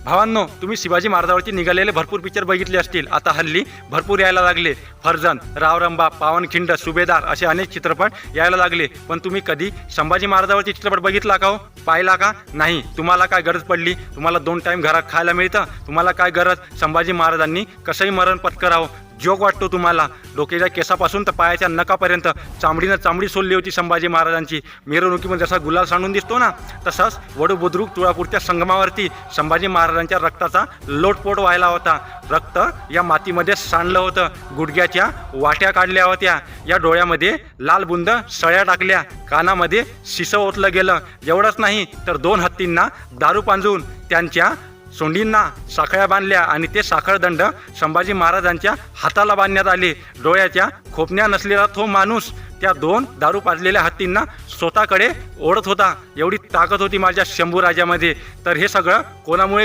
भावांनो, तुम्ही शिवाजी महाराजांवरती निघालेले भरपूर पिक्चर बघितले असतील. आता हल्ली भरपूर यायला लागले. फर्जन, रावरंबा, पावनखिंड, सुभेदार असे अनेक चित्रपट यायला लागले. पण तुम्ही कधी संभाजी महाराजांवरती चित्रपट बघितला का हो? पाहिला का नाही? तुम्हाला काय गरज पडली? तुम्हाला 2 टाईम घरात खायला मिळतं. तुम्हाला काय गरज संभाजी महाराजांनी कसंही मरण पत्करावं? जोक वाटतो तुम्हाला? डोक्याच्या केसापासून तर पायाच्या नखापर्यंत चामडीनं चामडी सोलली होती संभाजी महाराजांची. मिरवणुकीमध्ये जसा गुलाल सांडून दिसतो ना, तसाच वडू बुद्रुक तुळापूरच्या संगमावरती संभाजी महाराजांच्या रक्ताचा लोटपोट व्हायला होता. रक्त या मातीमध्ये सांडलं होतं. गुडघ्याच्या वाट्या काढल्या होत्या. या डोळ्यामध्ये लाल बुंद सळ्या टाकल्या. कानामध्ये शिसं ओतलं गेलं. एवढंच नाही तर 2 हत्तींना दारू पांजून त्यांच्या सोंडींना साखळ्या बांधल्या आणि ते साखळदंड संभाजी महाराजांच्या हाताला बांधण्यात आले. डोळ्याच्या खोपण्या नसलेला तो माणूस त्या 2 दारू पाजलेल्या हत्तींना स्वतःकडे ओढत होता. एवढी ताकद होती माझ्या शंभूराजामध्ये. तर हे सगळं कोणामुळे